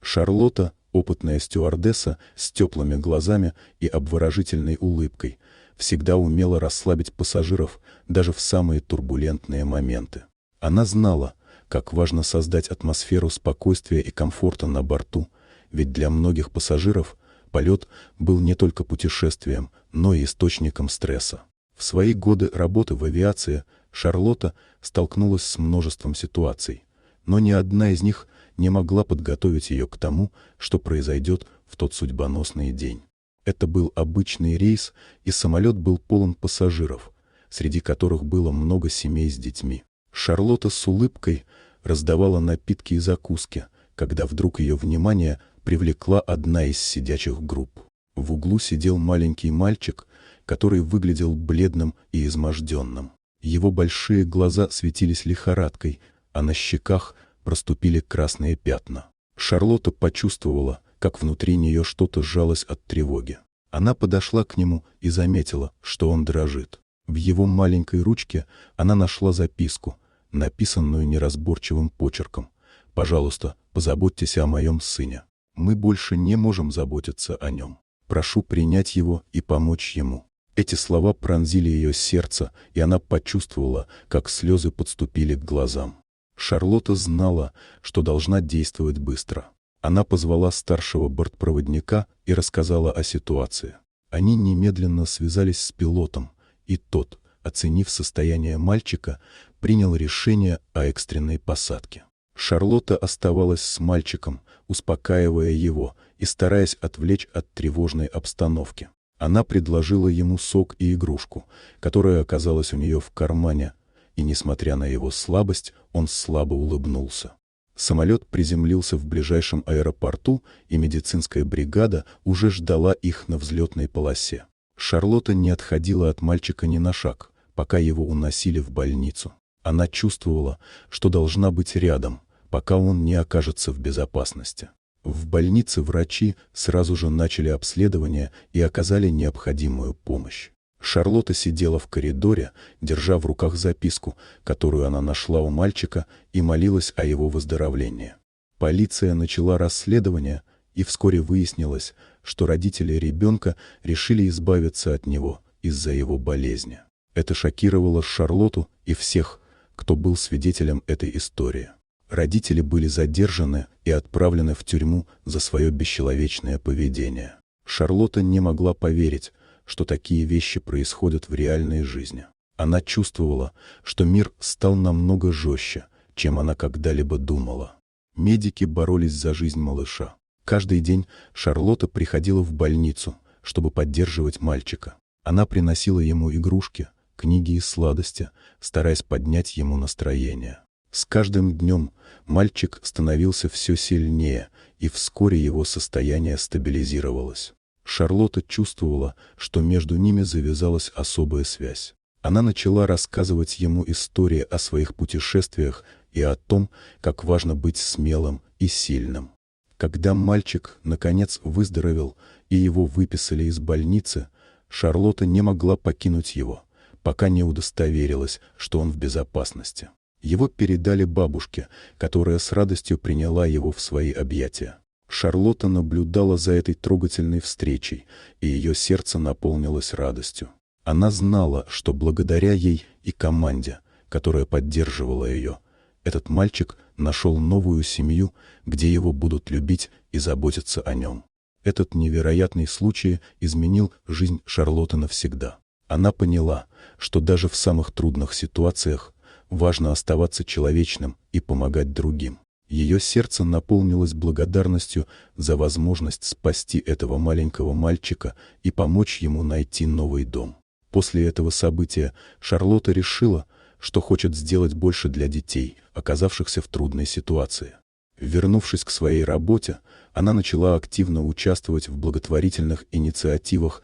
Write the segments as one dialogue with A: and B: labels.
A: Шарлотта, опытная стюардесса с теплыми глазами и обворожительной улыбкой, всегда умела расслабить пассажиров даже в самые турбулентные моменты. Она знала, как важно создать атмосферу спокойствия и комфорта на борту, ведь для многих пассажиров полет был не только путешествием, но и источником стресса. В свои годы работы в авиации Шарлотта столкнулась с множеством ситуаций, но ни одна из них не могла подготовить ее к тому, что произойдет в тот судьбоносный день. Это был обычный рейс, и самолет был полон пассажиров, среди которых было много семей с детьми. Шарлотта с улыбкой раздавала напитки и закуски, когда вдруг ее внимание привлекла одна из сидячих групп. В углу сидел маленький мальчик, который выглядел бледным и изможденным. Его большие глаза светились лихорадкой, а на щеках проступили красные пятна. Шарлотта почувствовала, как внутри нее что-то сжалось от тревоги. Она подошла к нему и заметила, что он дрожит. В его маленькой ручке она нашла записку, написанную неразборчивым почерком. «Пожалуйста, позаботьтесь о моем сыне. Мы больше не можем заботиться о нем. Прошу принять его и помочь ему». Эти слова пронзили ее сердце, и она почувствовала, как слезы подступили к глазам. Шарлотта знала, что должна действовать быстро. Она позвала старшего бортпроводника и рассказала о ситуации. Они немедленно связались с пилотом, и тот, оценив состояние мальчика, принял решение о экстренной посадке. Шарлотта оставалась с мальчиком, успокаивая его и стараясь отвлечь от тревожной обстановки. Она предложила ему сок и игрушку, которая оказалась у нее в кармане, и, несмотря на его слабость, он слабо улыбнулся. Самолет приземлился в ближайшем аэропорту, и медицинская бригада уже ждала их на взлетной полосе. Шарлотта не отходила от мальчика ни на шаг, пока его уносили в больницу. Она чувствовала, что должна быть рядом, пока он не окажется в безопасности. В больнице врачи сразу же начали обследование и оказали необходимую помощь. Шарлотта сидела в коридоре, держа в руках записку, которую она нашла у мальчика, и молилась о его выздоровлении. Полиция начала расследование, и вскоре выяснилось, что родители ребенка решили избавиться от него из-за его болезни. Это шокировало Шарлотту и всех, кто был свидетелем этой истории. Родители были задержаны и отправлены в тюрьму за свое бесчеловечное поведение. Шарлотта не могла поверить, что такие вещи происходят в реальной жизни. Она чувствовала, что мир стал намного жестче, чем она когда-либо думала. Медики боролись за жизнь малыша. Каждый день Шарлотта приходила в больницу, чтобы поддерживать мальчика. Она приносила ему игрушки, книги и сладости, стараясь поднять ему настроение. С каждым днем мальчик становился все сильнее, и вскоре его состояние стабилизировалось. Шарлотта чувствовала, что между ними завязалась особая связь. Она начала рассказывать ему истории о своих путешествиях и о том, как важно быть смелым и сильным. Когда мальчик, наконец, выздоровел и его выписали из больницы, Шарлотта не могла покинуть его, пока не удостоверилась, что он в безопасности. Его передали бабушке, которая с радостью приняла его в свои объятия. Шарлотта наблюдала за этой трогательной встречей, и ее сердце наполнилось радостью. Она знала, что благодаря ей и команде, которая поддерживала ее, этот мальчик нашел новую семью, где его будут любить и заботиться о нем. Этот невероятный случай изменил жизнь Шарлотты навсегда. Она поняла, что даже в самых трудных ситуациях важно оставаться человечным и помогать другим. Ее сердце наполнилось благодарностью за возможность спасти этого маленького мальчика и помочь ему найти новый дом. После этого события Шарлотта решила, что хочет сделать больше для детей, оказавшихся в трудной ситуации. Вернувшись к своей работе, она начала активно участвовать в благотворительных инициативах,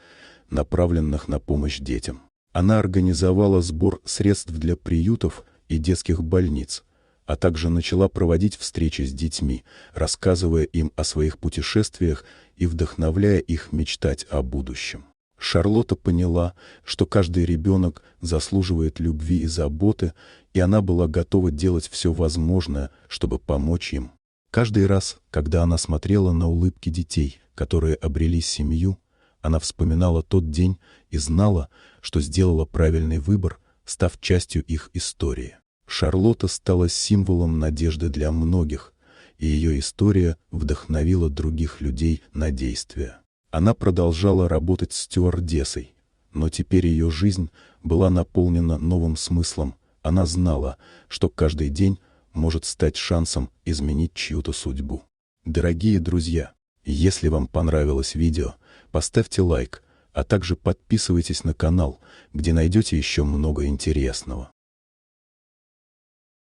A: направленных на помощь детям. Она организовала сбор средств для приютов и детских больниц, а также начала проводить встречи с детьми, рассказывая им о своих путешествиях и вдохновляя их мечтать о будущем. Шарлотта поняла, что каждый ребенок заслуживает любви и заботы, и она была готова делать все возможное, чтобы помочь им. Каждый раз, когда она смотрела на улыбки детей, которые обрели семью, она вспоминала тот день и знала, что сделала правильный выбор, став частью их истории. Шарлотта стала символом надежды для многих, и ее история вдохновила других людей на действия. Она продолжала работать стюардессой, но теперь ее жизнь была наполнена новым смыслом. Она знала, что каждый день может стать шансом изменить чью-то судьбу. Дорогие друзья, если вам понравилось видео, поставьте лайк, а также подписывайтесь на канал, где найдете еще много интересного.